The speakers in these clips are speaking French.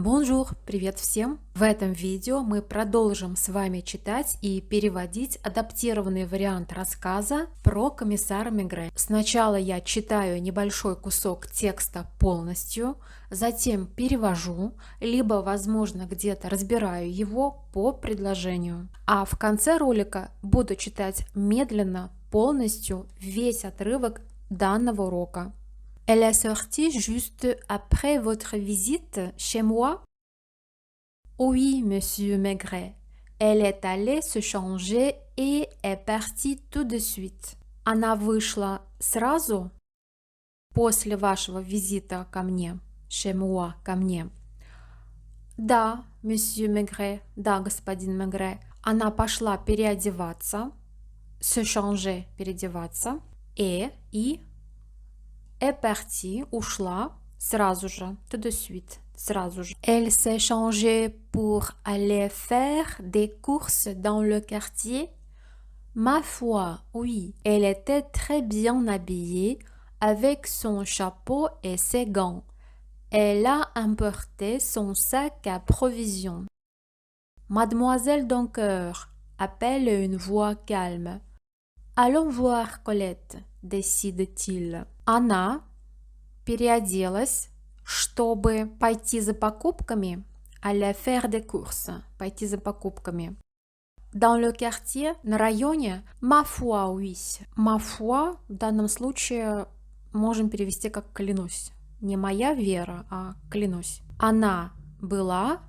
Bonjour, привет всем! В этом видео мы продолжим с вами читать и переводить адаптированный вариант рассказа про комиссара Мегре. Сначала я читаю небольшой кусок текста полностью, затем перевожу, либо, возможно, где-то разбираю его по предложению. А в конце ролика буду читать медленно, полностью весь отрывок данного урока. Elle est sortie juste après votre visite chez moi? Oui, monsieur Maigret. Elle est allée se changer et est partie tout de suite. Она вышла сразу после вашего визита ко мне, chez moi, ко мне. Да, monsieur Maigret, да, господин Мегре. Она пошла переодеваться, se changer, переодеваться, и est partie, ушла, сразу же, tout de suite, сразу же. Elle s'est changée pour aller faire des courses dans le quartier. Ma foi, oui, elle était très bien habillée avec son chapeau et ses gants. Elle a emporté son sac à provisions. Mademoiselle Doncoeur appelle une voix calme. Allons voir Colette, décide-t-il. Она переоделась, чтобы пойти за покупками, aller faire des courses, пойти за покупками. Dans le quartier, на районе, ma foi, oui. Ma foi в данном случае можем перевести как клянусь. Не моя вера, а клянусь. Она была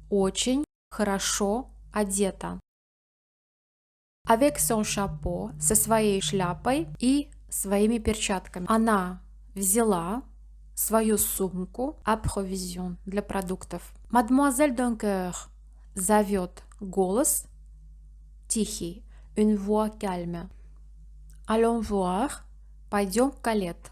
очень хорошо одета. Avec son chapeau, со своей шляпой и своими перчатками. Она взяла свою сумку à provision для продуктов. Mademoiselle Doncoeur зовет голос тихий, une voix calme. Allons voir, пойдем к Колет,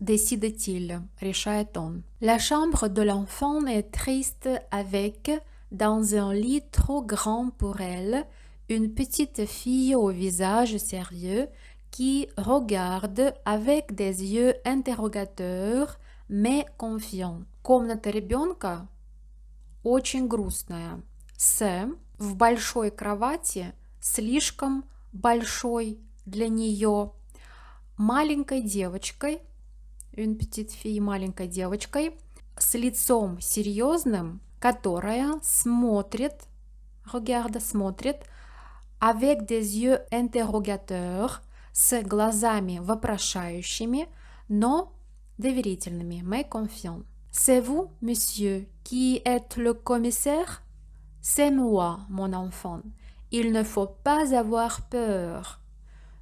décide-t-il, решает он. La chambre de l'enfant est triste avec, dans un lit trop grand pour elle, une petite fille au visage sérieux qui regarde avec des yeux interrogateurs, mais confiants. Комната ребенка очень грустная. В большой кровати, слишком большой для нее, маленькой девочкой, une petite fille, маленькой девочкой, с лицом серьезным, которая смотрит, regarde, смотрит, avec des yeux interrogateurs, с глазами вопрошающими, но доверительными, mais confiants. C'est vous, monsieur, qui êtes le commissaire? C'est moi, mon enfant. Il ne faut pas avoir peur.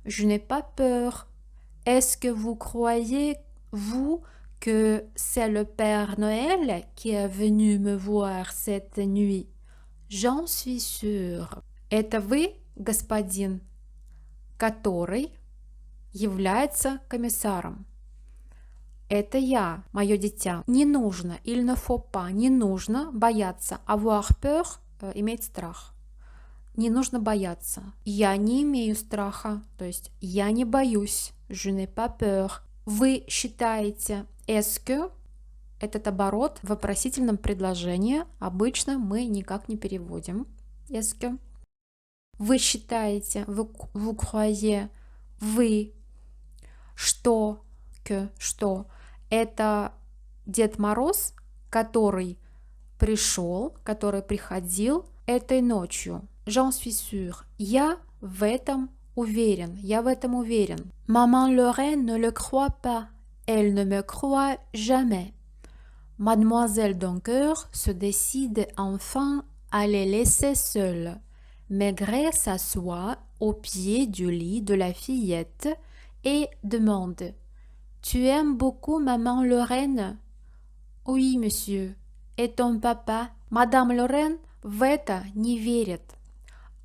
Je n'ai pas peur. Est-ce que vous croyez, vous, que c'est le Père Noël qui est venu me voir cette nuit? J'en suis sûre. Это вы, господин, который является комиссаром. Это я, мое дитя. Не нужно, il ne faut pas, не нужно бояться. Avoir peur, иметь страх. Не нужно бояться. Я не имею страха, то есть я не боюсь. Je n'ai pas peur. Вы считаете, est-ce que, этот оборот в вопросительном предложении обычно мы никак не переводим. Est-ce que. Вы считаете, vous croyez, вы, что это Дед Мороз, который приходил этой ночью. J'en suis sûre. Я в этом уверен. Maman Lorraine ne le croit pas. Elle ne me croit jamais. Mademoiselle Doncoeur se décide enfin à les laisser seuls. Maigret s'assoit au pied du lit de la fillette et demande: Tu aimes beaucoup maman Lorraine? Oui, monsieur. Et ton papa? Madame Lorraine в это не верит.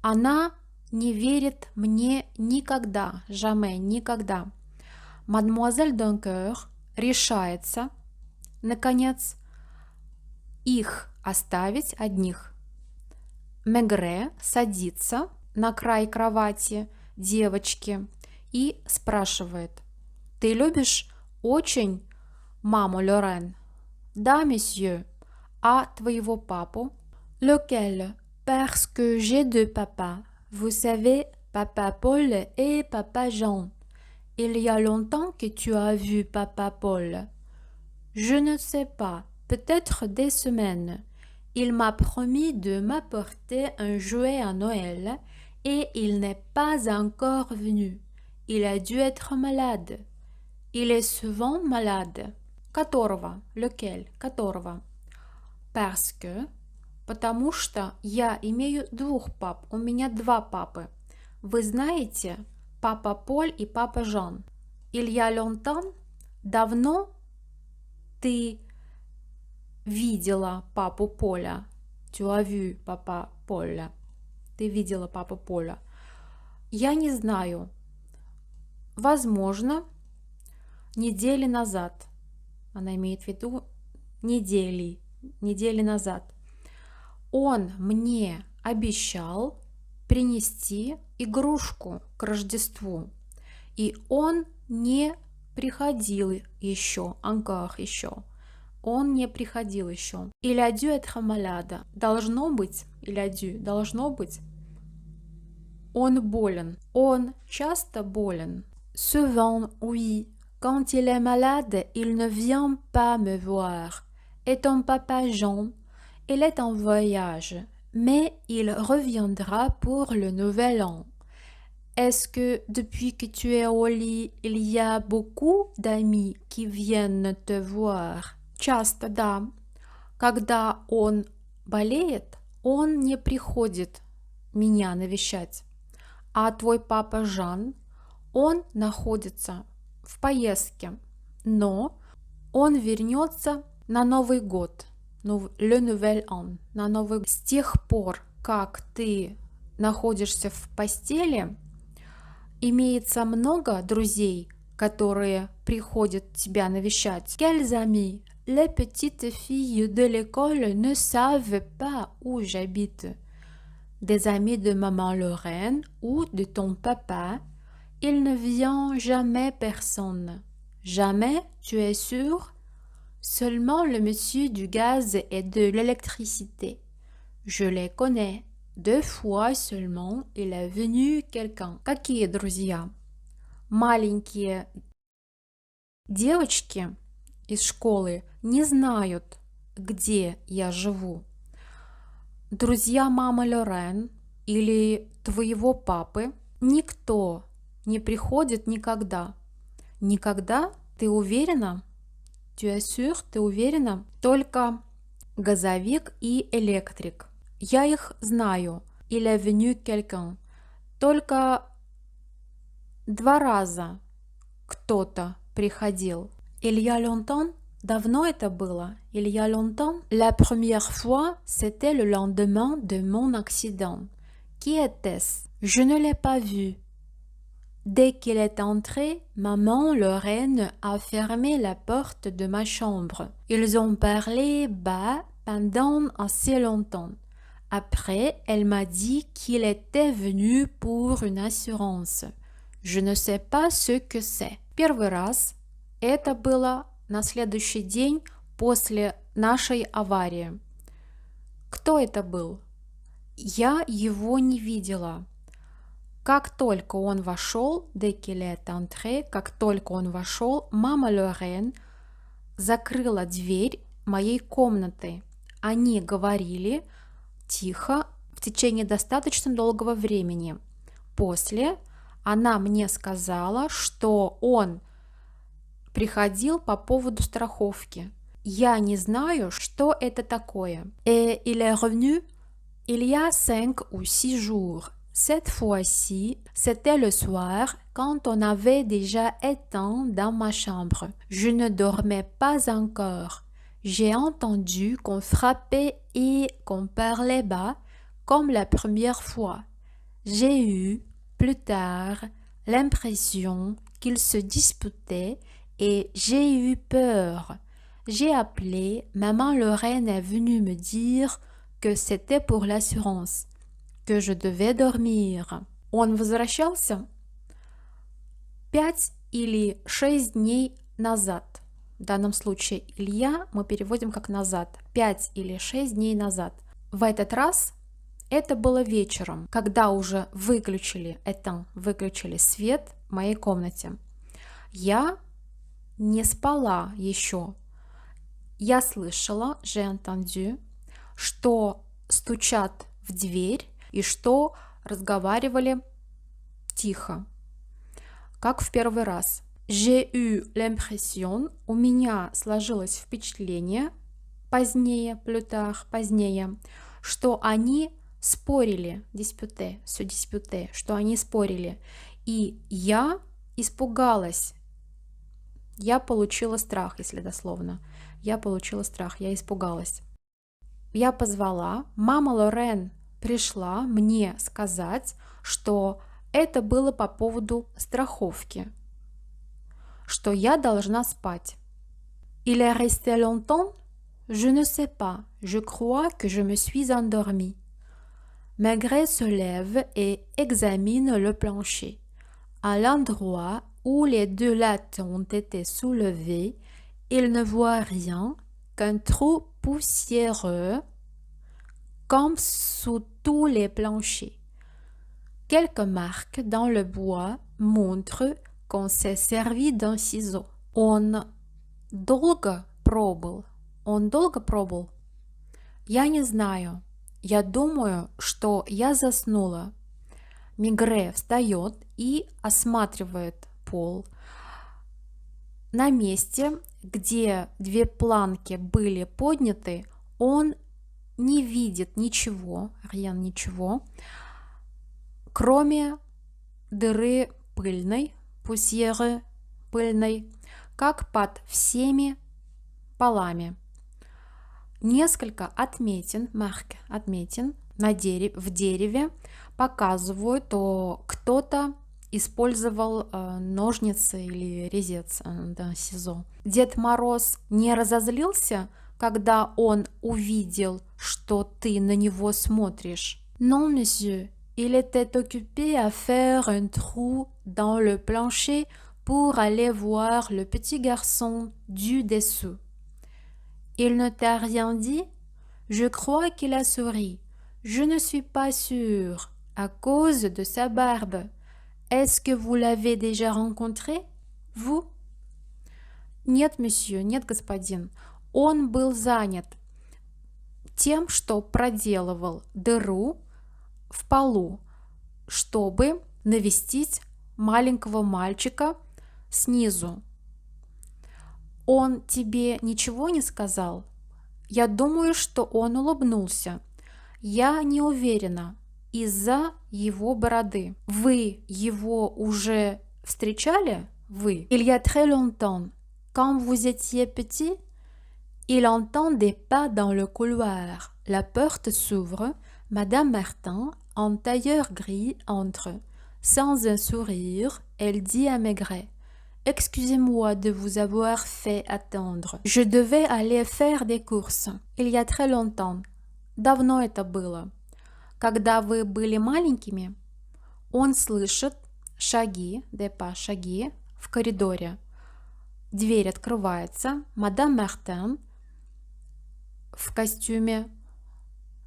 Она не верит мне никогда, jamais, никогда. Мадемуазель Doncoeur решается, наконец, их оставить одних. Мегре садится на край кровати девочки и спрашивает: Ты любишь очень маму Лорен? Да, monsieur. А твоего папу? Lequel? Parce que j'ai deux papas. Vous savez, papa Paul et papa Jean. Il y a longtemps que tu as vu papa Paul. Je ne sais pas, peut-être des semaines. Il m'a promis de m'apporter un jouet à Noël et il n'est pas encore venu. Il a dû être malade. Il est souvent malade. Которого? Lequel? Которого? Parce que, потому что я имею двух пап. У меня два папы. Вы знаете, папа Поль и папа Жан. Il y a longtemps, давно ты видела папу Поля. Tu as vu папа Поля. Ты видела папу Поля. Я не знаю. Возможно, недели назад. Она имеет в виду недели назад. Он мне обещал принести игрушку к Рождеству. И он не приходил еще, encore еще. Он не приходил еще. Il a dû être malade. Должно быть, il a dû, должно быть. Он болен. Он часто болен. Souvent, oui. Quand il est malade, il ne vient pas me voir. Et ton papa Jean, il est en voyage, mais il reviendra pour le nouvel an. Est-ce que depuis que tu es au lit, il y a beaucoup d'amis qui viennent te voir? Часто, да. Когда он болеет, он не приходит меня навещать. А твой папа Жан, он находится в поездке, но он вернется на Новый год, le nouvel an, на Новый год. С тех пор, как ты находишься в постели, имеется много друзей, которые приходят тебя навещать. Quels amis? Les petites filles de l'école ne savent pas où j'habite. Des amis de maman Lorraine ou de ton papa, il ne vient jamais personne. Jamais, tu es sûr? Seulement le monsieur du gaz et de l'électricité. Je les connais. 2 fois seulement il est venu quelqu'un. Какие друзья? Маленькие девочки из школы не знают, где я живу. Друзья мамы Лорен или твоего папы никто не приходит никогда. Никогда? Ты уверена? Tu es sûr? Ты уверена? Только газовик и электрик. Я их знаю. Il est venu quelqu'un. Только 2 раза кто-то приходил. Il y a longtemps. Давно это было. Il y a longtemps. La première fois, c'était le lendemain de mon accident. Qui était-ce? Je ne l'ai pas vu. Dès qu'il est entré, maman Lorraine a fermé la porte de ma chambre. Ils ont parlé bas pendant assez longtemps. Après, elle m'a dit qu'il était venu pour une assurance. Je ne sais pas ce que c'est. Первый раз это было на следующий день после нашей аварии. Кто это был? Я его не видела. Как только он вошел, dès qu'il est entré, как только он вошел, мама Лорен закрыла дверь моей комнаты. Они говорили тихо в течение достаточно долгого времени. После она мне сказала, что он приходил по поводу страховки. Я не знаю, что это такое. Et il est revenu il y a 5 ou 6 jours. Cette fois-ci, c'était le soir quand on avait déjà éteint dans ma chambre. Je ne dormais pas encore. J'ai entendu qu'on frappait et qu'on parlait bas comme la première fois. J'ai eu, plus tard, l'impression qu'ils se disputaient et j'ai eu peur. J'ai appelé, maman Lorraine est venue me dire que c'était pour l'assurance, que je devais dormir. Он возвращался 5 или 6 дней назад. в данном случае Илья мы переводим как назад, 5 или 6 дней назад. В этот раз это было вечером, когда уже выключили свет в моей комнате. Я не спала еще. Я слышала, j'ai entendu, что стучат в дверь и что разговаривали тихо, как в первый раз. J'ai eu l'impression, у меня сложилось впечатление, позднее, plus tard, позднее, что они спорили, disputé, se disputé, что они спорили, и я испугалась. Я получила страх, если дословно. Я получила страх, я испугалась. Я позвала, мама Лорен пришла мне сказать, что это было по поводу страховки, что я должна спать. Il est resté longtemps? Je ne sais pas. Je crois que je me suis endormie. Maigret se lève et examine le plancher. À l'endroit où les deux lattes ont été soulevées, il ne voit rien qu'un trou poussiéreux comme sous tous les planchers. Quelques marques dans le bois montrent qu'on s'est servi d'un ciseau. Он долго пробыл. Я не знаю. Я думаю, что я заснула. Мегре встает и осматривает пол. На месте, где две планки были подняты, он не видит ничего, кроме дыры пыльной, poussière пыльной, как под всеми полами. Несколько отметин, марк, отметин в дереве показывают, что кто-то использовал ножницы или резец, ciseaux. Дед Мороз не разозлился, когда он увидел, что ты на него смотришь? Non, monsieur. Il était occupé à faire un trou dans le plancher pour aller voir le petit garçon du dessous. Il ne t'a rien dit? Je crois qu'il a souri. Je ne suis pas sûre, à cause de sa barbe. Est-ce que vous l'avez déjà rencontré? Vous? Нет, monsieur, нет, господин. Он был занят тем, что проделывал дыру в полу, чтобы навестить маленького мальчика снизу. Он тебе ничего не сказал? Я думаю, что он улыбнулся. Я не уверена из-за его бороды. Вы его уже встречали? Вы? Il y a très longtemps, quand vous étiez petit, il entend des pas dans le couloir. La porte s'ouvre. Madame Martin, en tailleur gris, entre. Sans un sourire, elle dit à Maigret: Excusez-moi de vous avoir fait attendre. Je devais aller faire des courses. Il y a très longtemps. Давно это было. Когда вы были маленькими, он слышит шаги, des pas, шаги в коридоре. Дверь открывается. Мадам Мартен в костюме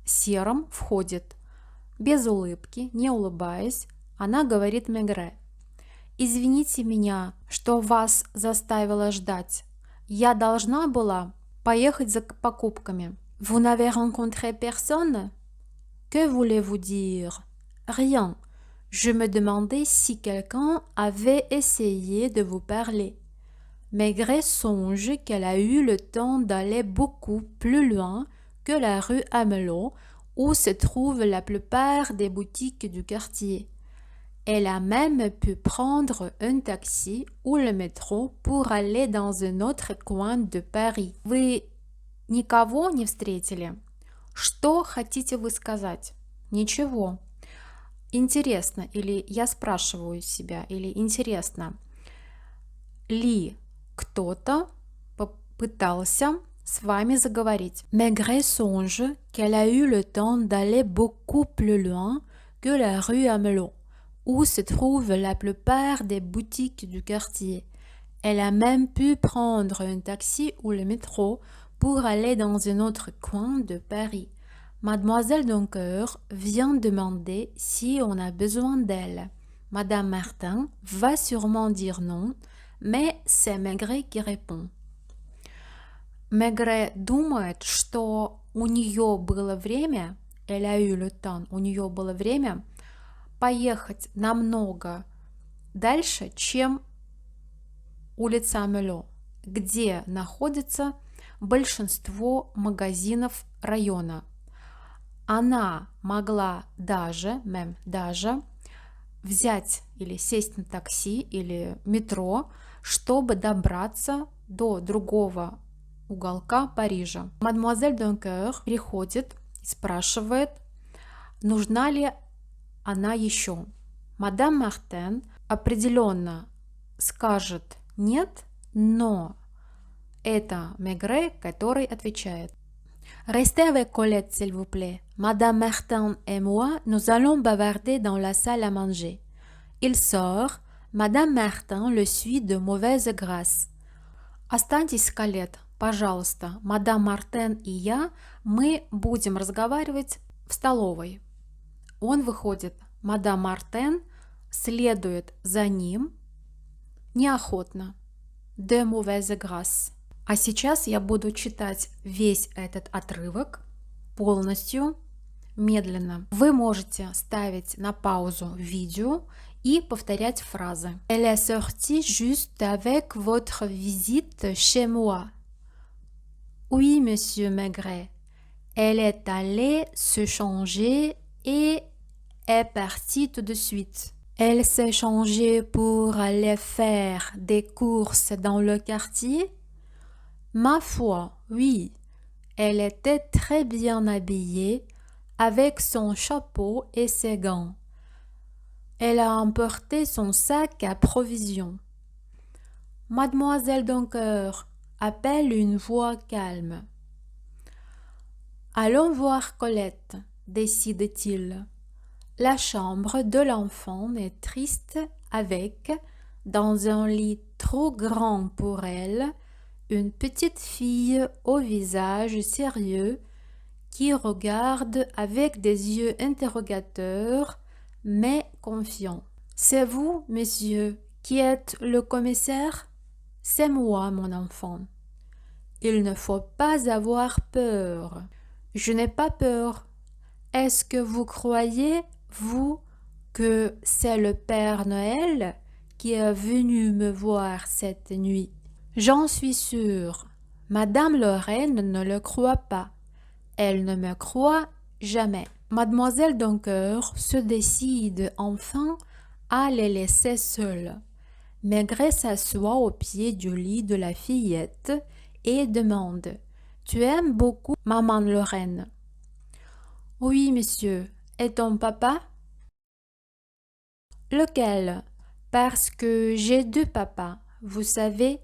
сером входит. Без улыбки, не улыбаясь, она говорит Мегре: «Извините меня, что вас заставила ждать. Я должна была поехать за покупками». «Vous n'avez rencontré personne?» «Que voulez-vous dire?» «Rien. Je me demandais si quelqu'un avait essayé de vous parler». Maigret songe qu'elle a eu le temps d'aller beaucoup plus loin que la rue Amelot, où se trouvent la plupart des boutiques du quartier. Elle a même pu prendre un taxi ou le métro pour aller dans un autre coin de Paris. Вы никого не встретили? Что хотите вы сказать? Ничего. Интересно, или я спрашиваю себя, или интересно ли кто-то попытался с вами заговорить? Maigret songe qu'elle a eu le temps d'aller beaucoup plus loin que la rue Amelot, où se trouvent la plupart des boutiques du quartier. Elle a même pu prendre un taxi ou le métro pour aller dans un autre coin de Paris. Mademoiselle Doncoeur vient demander si on a besoin d'elle. Madame Martin va sûrement dire non, mais c'est Maigret qui répond. Maigret думает, что у нее было время, elle a eu le temps, у нее было время поехать намного дальше, чем улица Амело, где находится большинство магазинов района. Она могла даже, даже взять или сесть на такси или метро, чтобы добраться до другого уголка Парижа. Мадемуазель Донкер приходит и спрашивает, нужна ли она еще. Мадам Мартен определенно скажет нет, но это Maigret, который отвечает. Restez avec Colette, s'il vous plaît. Madame Martin et moi, nous allons bavarder dans la salle à manger. Il sort. Madame Martin le suit de mauvaise grâce. Останьтесь, Колет, пожалуйста. Мадам Мартен и я, мы будем разговаривать в столовой. Он выходит. Мадам Мартен следует за ним неохотно. De mauvaise grâce. А сейчас я буду читать весь этот отрывок полностью, медленно. Вы можете ставить на паузу видео и повторять фразы. Elle est sortie juste avec votre visite chez moi. Oui, monsieur Maigret. Elle est allée se changer et est partie tout de suite. Elle s'est changée pour aller faire des courses dans le quartier. Ma foi, oui. Elle était très bien habillée avec son chapeau et ses gants. Elle a emporté son sac à provisions. Mademoiselle Doncoeur appelle une voix calme. Allons voir Colette, décide-t-il. La chambre de l'enfant est triste avec, dans un lit trop grand pour elle, une petite fille au visage sérieux qui regarde avec des yeux interrogateurs mais confiants. C'est vous, monsieur, qui êtes le commissaire? C'est moi, mon enfant. Il ne faut pas avoir peur. Je n'ai pas peur. Est-ce que vous croyez, vous, que c'est le Père Noël qui est venu me voir cette nuit? J'en suis sûre. Madame Lorraine ne le croit pas. Elle ne me croit jamais. Mademoiselle Doncoeur se décide enfin à les laisser seules. Maigret s'assoit au pied du lit de la fillette et demande « Tu aimes beaucoup maman Lorraine ?»« Oui, monsieur. Et ton papa ?»« Lequel? Parce que j'ai deux papas, vous savez. »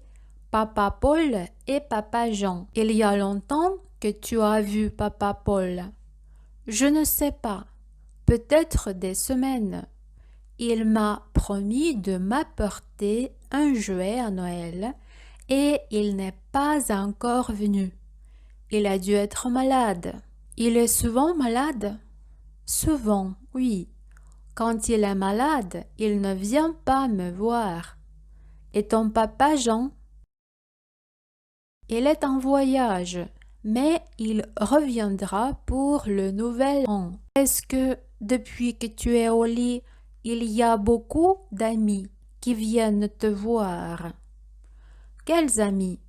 Papa Paul et Papa Jean. Il y a longtemps que tu as vu Papa Paul. Je ne sais pas. Peut-être des semaines. Il m'a promis de m'apporter un jouet à Noël et il n'est pas encore venu. Il a dû être malade. Il est souvent malade? Souvent, oui. Quand il est malade, il ne vient pas me voir. Et ton papa Jean? Il est en voyage, mais il reviendra pour le nouvel an. Est-ce que depuis que tu es au lit, il y a beaucoup d'amis qui viennent te voir? Quels amis?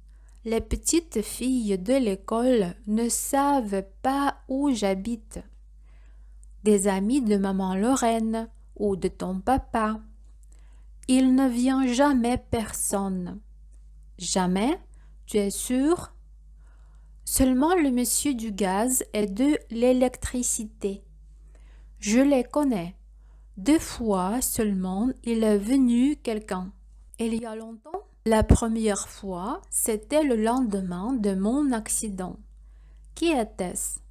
Les petites filles de l'école ne savent pas où j'habite. Des amis de maman Lorraine ou de ton papa. Il ne vient jamais personne. Jamais? Tu es sûr? Seulement le monsieur du gaz et de l'électricité. Je les connais. 2 fois seulement il est venu quelqu'un. Il y a longtemps? La première fois, c'était le lendemain de mon accident. Qui était-ce?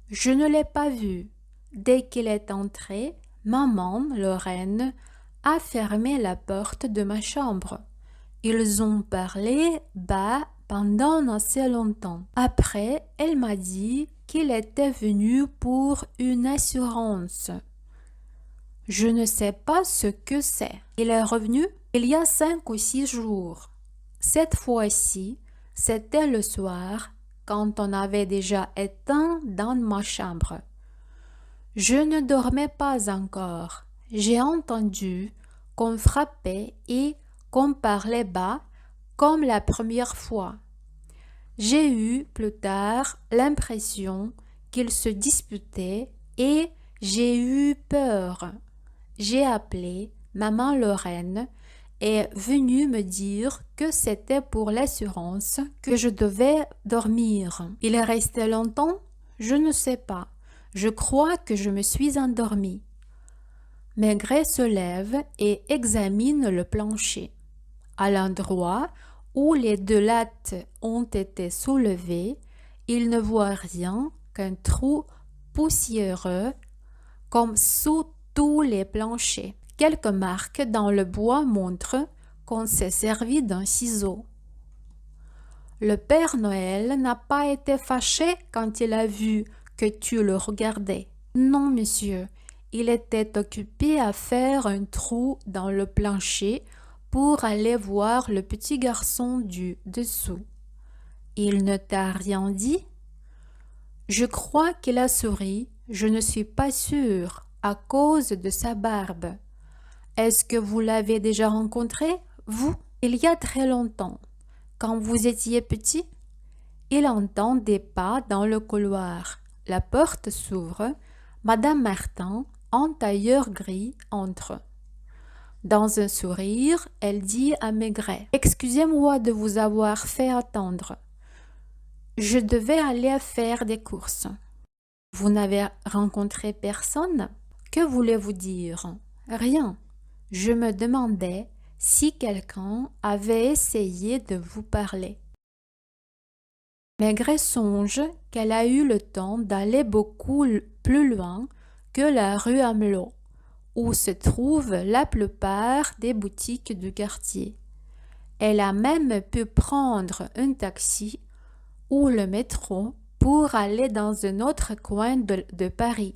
Je ne l'ai pas vu. Dès qu'il est entré, maman, Lorraine, a fermé la porte de ma chambre. Ils ont parlé bas pendant assez longtemps. Après, elle m'a dit qu'il était venu pour une assurance. Je ne sais pas ce que c'est. Il est revenu il y a 5 ou 6 jours. Cette fois-ci, c'était le soir, quand on avait déjà éteint dans ma chambre. Je ne dormais pas encore. J'ai entendu qu'on frappait et qu'on parlait bas comme la première fois. J'ai eu plus tard l'impression qu'ils se disputaient et j'ai eu peur. J'ai appelé maman Lorraine est venue me dire que c'était pour l'assurance que je devais dormir. Il est resté longtemps? Je ne sais pas. Je crois que je me suis endormie. Maigret se lève et examine le plancher. À l'endroit où les 2 lattes ont été soulevées, il ne voit rien qu'un trou poussiéreux comme sous tous les planchers. Quelques marques dans le bois montrent qu'on s'est servi d'un ciseau. Le Père Noël n'a pas été fâché quand il a vu que tu le regardais. Non, monsieur, il était occupé à faire un trou dans le plancher pour aller voir le petit garçon du dessous. Il ne t'a rien dit? Je crois qu'il a souri, je ne suis pas sûre, à cause de sa barbe. Est-ce que vous l'avez déjà rencontré, vous? Il y a très longtemps, quand vous étiez petit? Il entend des pas dans le couloir. La porte s'ouvre. Madame Martin, en tailleur gris, entre. Dans un sourire, elle dit à Maigret: « Excusez-moi de vous avoir fait attendre. Je devais aller faire des courses. » Vous n'avez rencontré personne? Que voulez-vous dire? Rien. Je me demandais si quelqu'un avait essayé de vous parler. Maigret songe qu'elle a eu le temps d'aller beaucoup plus loin que la rue Amelot, où se trouvent la plupart des boutiques du quartier. Elle a même pu prendre un taxi ou le métro pour aller dans un autre coin de Paris.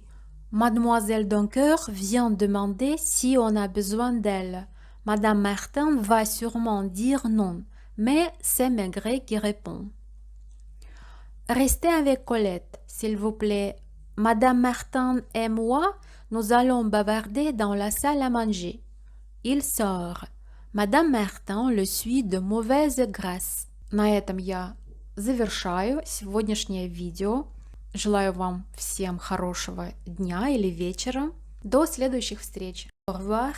Mademoiselle Doncoeur vient demander si on a besoin d'elle. Madame Martin va sûrement dire non, mais c'est Maigret qui répond. Restez avec Colette, s'il vous plaît. Madame Martin et moi, nous allons bavarder dans la salle à manger. Il sort. Madame Martin le suit de mauvaise grâce. На этом я завершаю сегодняшнее видео. Желаю вам всем хорошего дня или вечера. До следующих встреч. Au revoir.